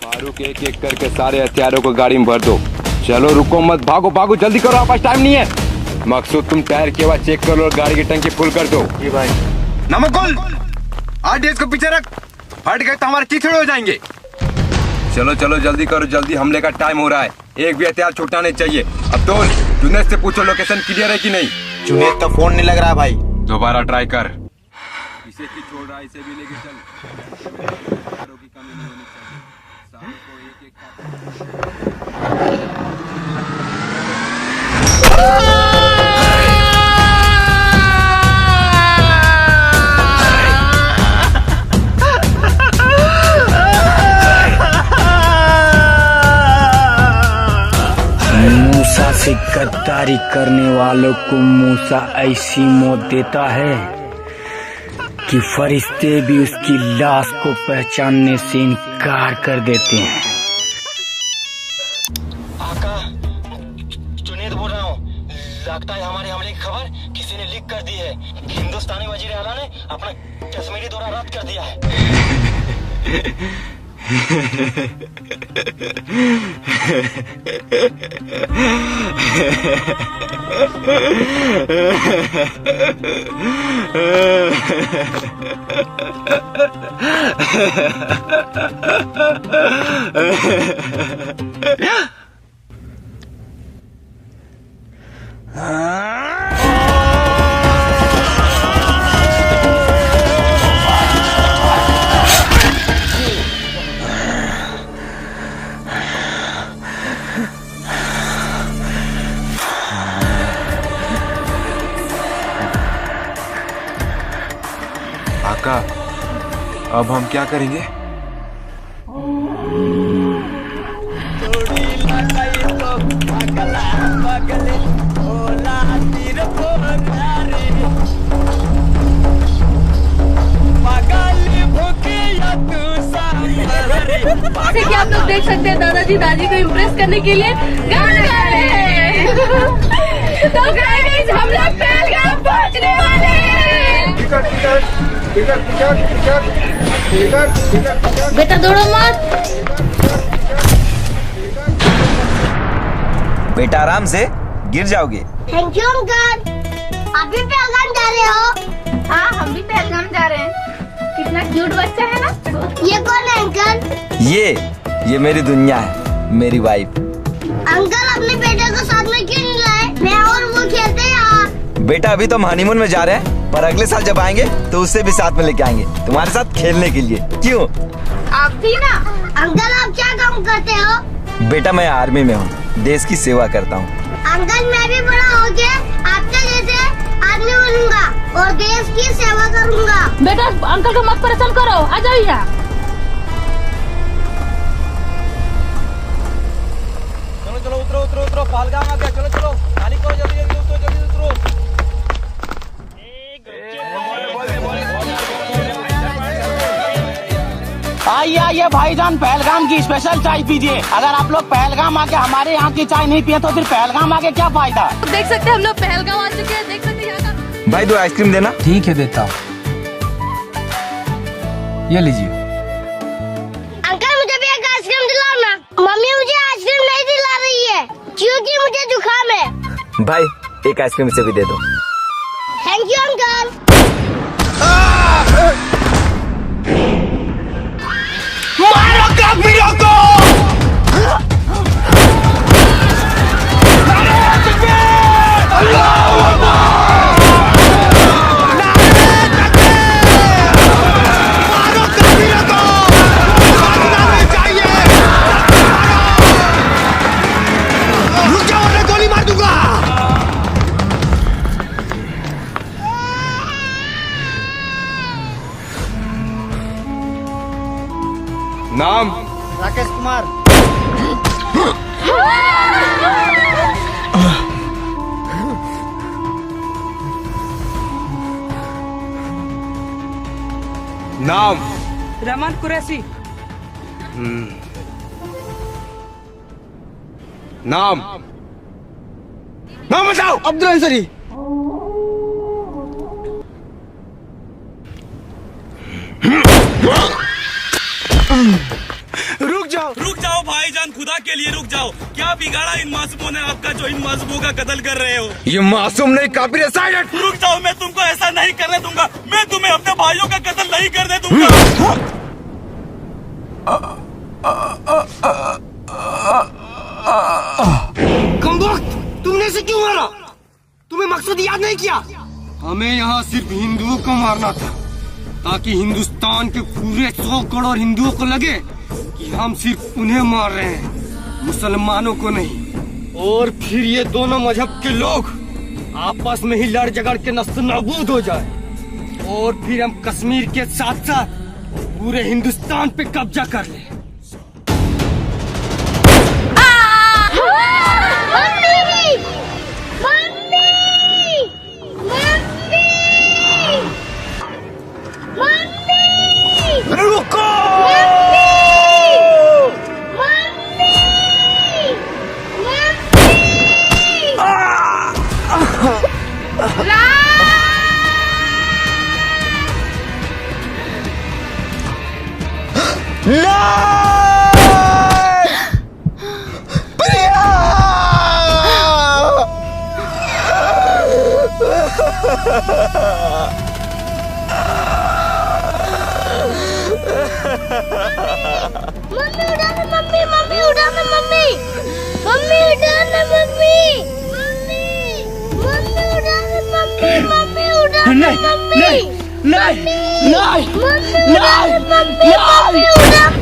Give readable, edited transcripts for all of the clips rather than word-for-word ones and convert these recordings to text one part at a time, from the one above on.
फारूक एक एक करके सारे हथियारों को गाड़ी में भर दो। चलो रुको मत, भागो भागो जल्दी करो, आपके पास टाइम नहीं है। मकसूद तुम टायर के बाद चेक कर लो और गाड़ी की टंकी फुल कर दो। जी भाई। नमकुल आरडीएक्स को पीछे रख, हट गए तो हमारे चिथड़े हो जाएंगे। चलो चलो जल्दी करो, जल्दी हमले का टाइम हो रहा है, एक भी हथियार छूटना नहीं चाहिए। अब्दुल जुनैद से पूछो लोकेशन क्लियर है कि नहीं। जुनैद का फोन नहीं लग रहा भाई। दोबारा ट्राई कर। इसे की छोड़ रहा है, इसे भी लेके चल। हथियारों की कमी नहीं होनी चाहिए, सारों को एक एक मूसा से गद्दारी करने वालों को मूसा ऐसी मौत देता है कि फरिश्ते भी उसकी लाश को पहचानने से इनकार कर देते हैं। आका, जुनैद बोल रहा हूँ। लगता है हमारे हमले की खबर किसी ने लीक कर दी है। हिंदुस्तानी वजीर आला ने अपना कश्मीरी दौरा रद्द कर दिया है। आका, अब हम क्या करेंगे? जैसे कि आप लोग देख सकते हैं, दादाजी दादी को इम्प्रेस करने के लिए गाना गा रहे हैं। तो गाइस, हम लोग पहलगाम पहुंचने वाले हैं। बेटा दौड़ो मत। बेटा आराम से, गिर जाओगे। Thank you uncle. आप भी पहलगाम जा रहे हो? हाँ, हम भी पहलगाम जा रहे हैं। कितना क्यूट बच्चा है ना। ये कौन है अंकल? ये मेरी दुनिया है, मेरी वाइफ। अंकल अपने बेटे को साथ में क्यों नहीं लाए? मैं और वो खेलते हैं यहाँ। बेटा अभी तो हम हनीमून में जा रहे हैं, पर अगले साल जब आएंगे तो उससे भी साथ में लेके आएंगे तुम्हारे साथ खेलने के लिए। क्यों? आप भी ना। अंकल आप क्या काम करते हो? बेटा मैं आर्मी में हूँ, देश की सेवा करता हूँ। अंकल मैं भी बड़ा हो के आपके जैसे आदमी बनूंगा और देश की सेवा करूंगा। बेटा अंकल को मत परेशान करो, आ जाओ यहाँ। चलो चलो उतरो उतरो उतरो, पहलगाम आ गया। चलो चलो, खाली करो, जल्दी जल्दी उतरो, जल्दी उतरो। आइए आइए भाईजान, पहलगाम की स्पेशल चाय पीजिए। अगर आप लोग पहलगाम आके हमारे यहाँ की चाय नहीं पिए तो फिर पहलगाम आके क्या फायदा। देख सकते हैं हम लोग पहलगाम आ चुके हैं। देख सकते हैं यहाँ का। भाई 2 आइसक्रीम देना। ठीक है देता हूँ, ये लीजिए। अंकल मुझे भी एक आइसक्रीम दिलाओ ना। मम्मी मुझे आइसक्रीम नहीं दिला रही है क्योंकि मुझे जुकाम है। भाई एक आइसक्रीम से भी दे दो। Thank you uncle. मारो काफिरों को। नाम राकेश कुमार। नाम रमन कुरैशी। नाम नाम बताओ। अब्दुल अंसारी। रुक जा, जाओ। रुक जाओ भाईजान, खुदा के लिए रुक जाओ। क्या बिगाड़ा इन मासूमों ने आपका जो इन मासूमों का कत्ल कर रहे हो? ये मासूम नहीं, काफिर है, साइलेंट। रुक जाओ, मैं तुमको ऐसा नहीं करने दूंगा। मैं तुम्हें अपने भाइयों का कत्ल नहीं करने दूंगा। कमबख्त, तुमने इसे क्यों मारा? तुम्हें मकसद याद नहीं किया? हमें यहाँ सिर्फ हिंदुओं को मारना था, ताकि हिंदुस्तान के पूरे 100 करोड़ हिंदुओं को लगे कि हम सिर्फ उन्हें मार रहे हैं, मुसलमानों को नहीं। और फिर ये दोनों मजहब के लोग आपस में ही लड़ झगड़ के नस्त नाबूद हो जाए, और फिर हम कश्मीर के साथ साथ पूरे हिंदुस्तान पे कब्जा कर ले। रुको! मम्मी उठाना, मम्मी मम्मी उठाना, मम्मी मम्मी उठाना, मम्मी मम्मी मम्मी उठाना, मम्मी मम्मी उठाना, नहीं, मम्मी नहीं, नहीं, नहीं, मम्मी उठाना, मम्मी मम्मी उठाना।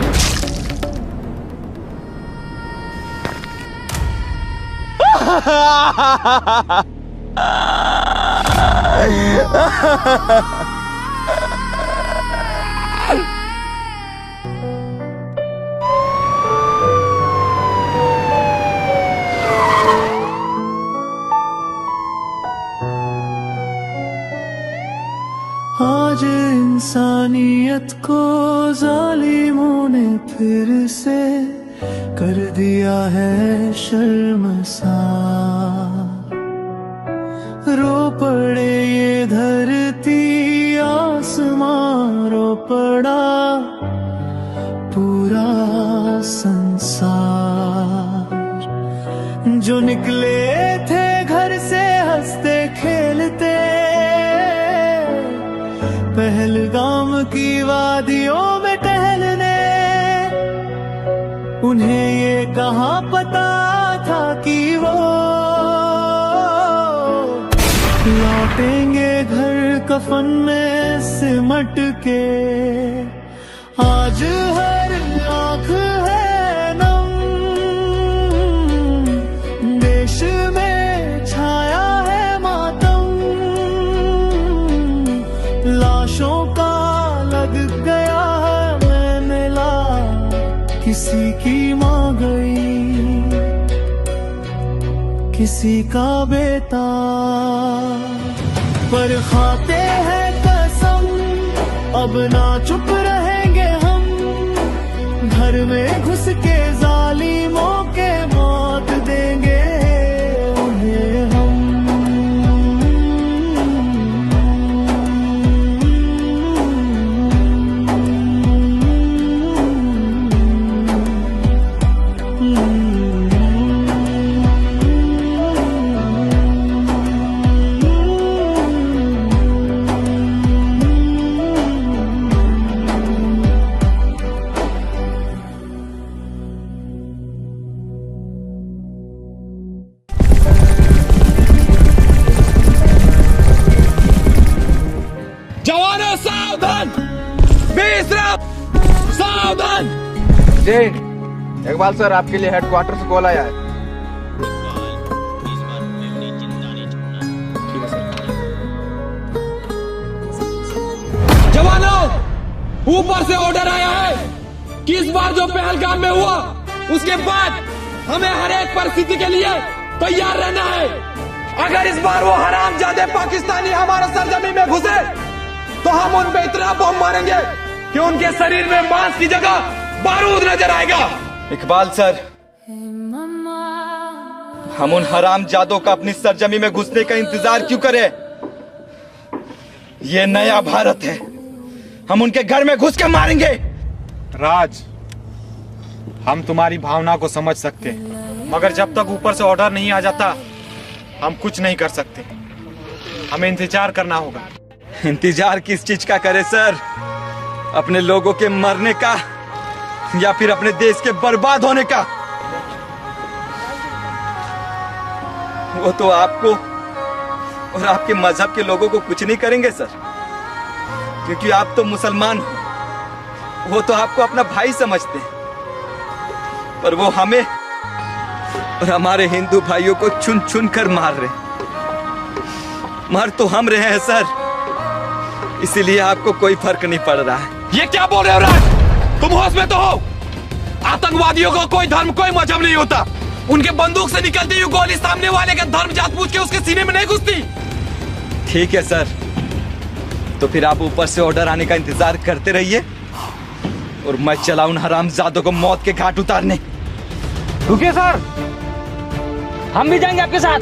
आज इंसानियत को जालिमों ने फिर से कर दिया है शर्मसार। रो पड़े ये धरती आसमां, रो पड़ा पूरा संसार। जो निकले थे घर से हंसते खेलते, पहलगाम की वादियों में टहलने, उन्हें ये कहाँ पता था कि वो लौटेंगे घर कफन में सिमट के। आज हर आँख है नम, देश में छाया है मातम, लाशों का लग गया है मैंने किसी की माँ गई, किसी का बेटा। पर खाते हैं कसम, अब ना चुप रहेंगे हम, घर में घुस के जालिमों के मौत देंगे उन्हें हम। जवानों सावधान, बेशरम सावधान। जी इकबाल सर, आपके लिए हेडक्वार्टर से कॉल आया है। जवानों, ऊपर से ऑर्डर आया है कि इस बार जो पहलगाम में हुआ, उसके बाद हमें हर एक परिस्थिति के लिए तैयार रहना है। अगर इस बार वो हरामजादे पाकिस्तानी हमारे सरजमी में घुसे, तो हम उन पे इतना बम मारेंगे कि उनके शरीर में मांस की जगह बारूद नजर आएगा। इकबाल सर, हम उन हरामजादों का अपनी सरजमी में घुसने का इंतजार क्यों करें? ये नया भारत है, हम उनके घर में घुस के मारेंगे। राज, हम तुम्हारी भावना को समझ सकते हैं, मगर जब तक ऊपर से ऑर्डर नहीं आ जाता हम कुछ नहीं कर सकते। हमें इंतजार करना होगा। इंतजार किस चीज का करे सर? अपने लोगों के मरने का या फिर अपने देश के बर्बाद होने का? वो तो आपको और आपके मजहब के लोगों को कुछ नहीं करेंगे सर, क्योंकि आप तो मुसलमान हो। वो तो आपको अपना भाई समझते हैं, पर वो हमें और हमारे हिंदू भाइयों को चुन चुन कर मार रहे। मार तो हम रहे हैं सर, इसीलिए आपको कोई फर्क नहीं पड़ रहा है। ये क्या बोल रहे हो राज? तुम होश में तो हो? आतंकवादियों को कोई धर्म कोई मजहब नहीं होता। उनके बंदूक से निकलती हुई गोली सामने वाले का धर्म जात पूछ के उसके सीने में नहीं घुसती। ठीक है सर, तो फिर आप ऊपर से ऑर्डर आने का इंतजार करते रहिए और मैं चला उन हरामजादों को मौत के घाट उतारने। रुकिए सर, हम भी जाएंगे आपके साथ।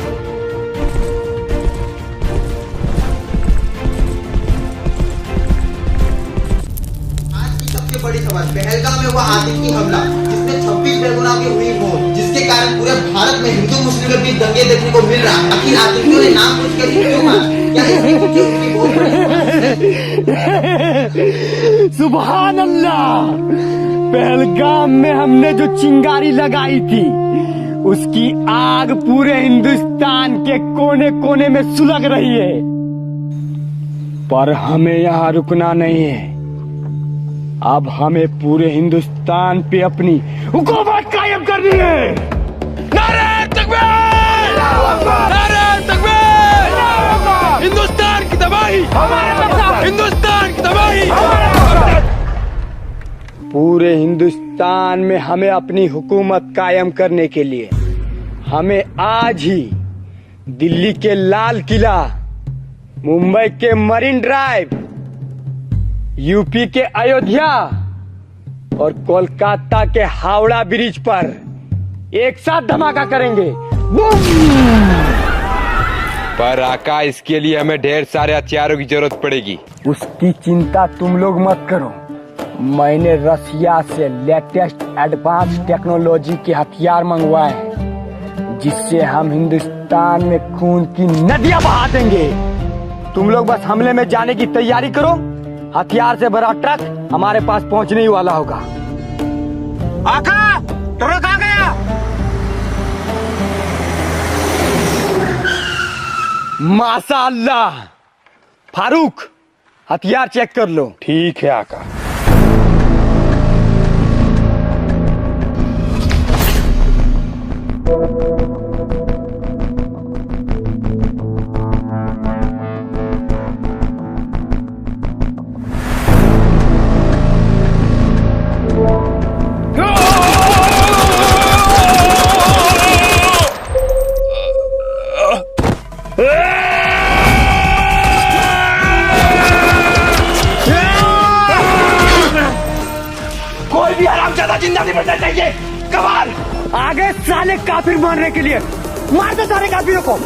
सबसे बड़ी खबर, पहलगाम में हुआ आतंकी हमला जिसमें 26 बेगुनाह की हुई मौत, जिसके कारण पूरे भारत में हिंदू मुस्लिम के बीच दंगे देखने को मिल रहा है। आखिर आतंकियों ने नाम पूछ कर क्यों मारा? क्या इसके पीछे उनकी बहुत बड़ी सुभान अल्लाह! पहलगाम में हमने जो चिंगारी लगाई थी उसकी आग पूरे हिंदुस्तान के कोने कोने में सुलग रही है, पर हमें यहाँ रुकना नहीं है। अब हमें पूरे हिंदुस्तान पे अपनी हुकूमत कायम करनी है। नारे तकबीर! नारे तकबीर! हिंदुस्तान की तबाही! हिंदुस्तान की तबाही! पूरे हिंदुस्तान में हमें अपनी हुकूमत कायम करने के लिए हमें आज ही दिल्ली के लाल किला, मुंबई के मरीन ड्राइव, यूपी के अयोध्या और कोलकाता के हावड़ा ब्रिज पर एक साथ धमाका करेंगे। बूम! पर आका, इसके लिए हमें ढेर सारे हथियारों की जरूरत पड़ेगी। उसकी चिंता तुम लोग मत करो। मैंने रसिया से लेटेस्ट एडवांस टेक्नोलॉजी के हथियार मंगवाए हैं, जिससे हम हिंदुस्तान में खून की नदियां बहा देंगे। तुम लोग बस हमले में जाने की तैयारी करो। हथियार से भरा ट्रक हमारे पास पहुंचने ही वाला होगा। आका, ट्रक आ गया। माशाअल्लाह। फारूक, हथियार चेक कर लो। ठीक है आका। कोई भी हरामजादा जिंदा नहीं बचना चाहिए। कमाल, आगे साले काफिर मारने के लिए मार दो सारे काफिरों को।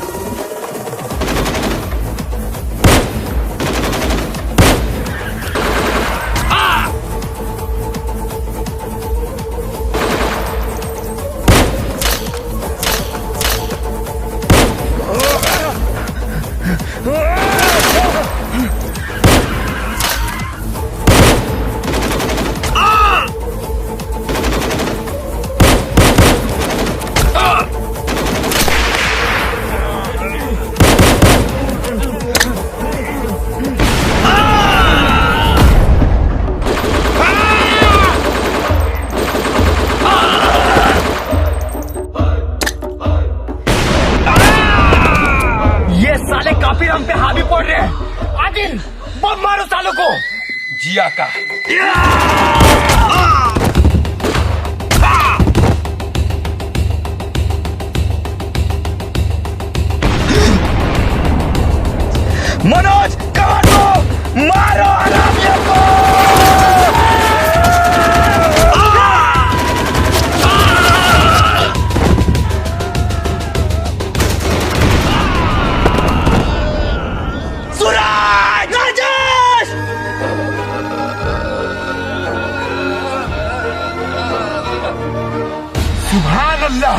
सुभान अल्लाह।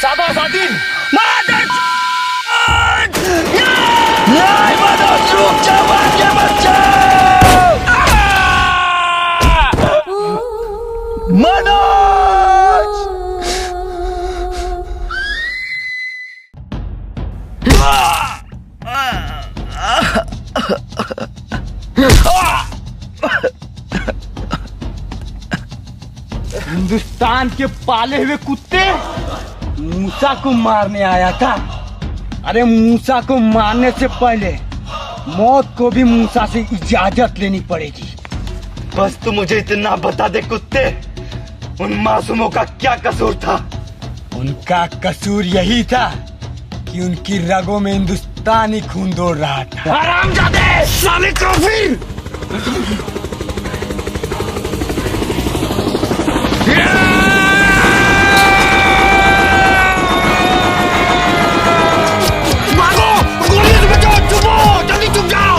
शाबाश आदिल। हिंदुस्तान के पाले हुए कुत्ते मूसा को मारने आया था। अरे मूसा को मारने से पहले मौत को भी मूसा से इजाजत लेनी पड़ेगी। बस तू मुझे इतना बता दे कुत्ते, उन मासूमों का क्या कसूर था? उनका कसूर यही था कि उनकी रगों में हिंदुस्तानी खून दौड़ रहा था। हरामजादे, साले काफिर। भागो, गोली से बचाओ, चुपो, जल्दी चुप जाओ।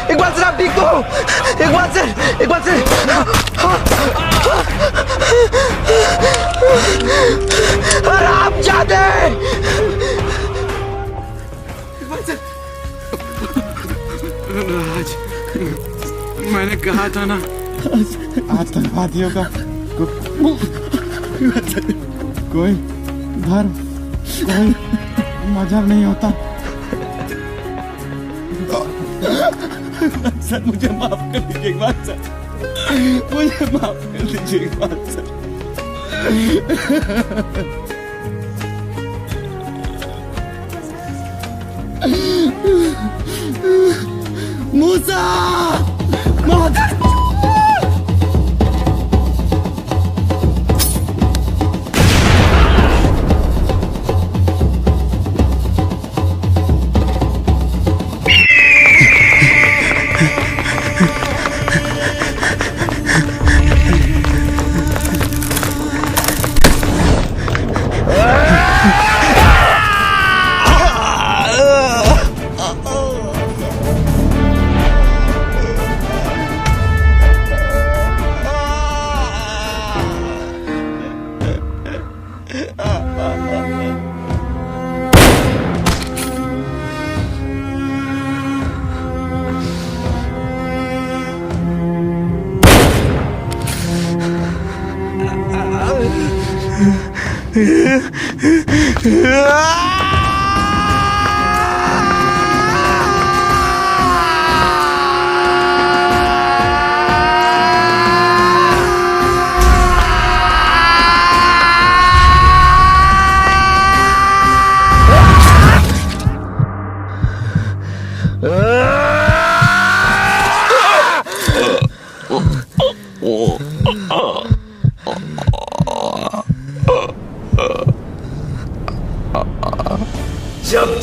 इकबाल सर आप ठीक तो हो? इकबाल सर हरामजादे। राज, मैंने कहा था ना आतंकवादियों का कोई धर्म, कोई मजहब नहीं होता। सर मुझे माफ कर दीजिए इकबाल सर, मुझे माफ कर दीजिए इकबाल सर। मूसा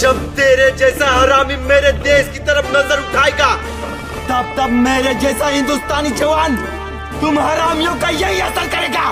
जब तेरे जैसा हरामी मेरे देश की तरफ नजर उठाएगा तब मेरे जैसा हिंदुस्तानी जवान तुम हरामियों का यही असर करेगा।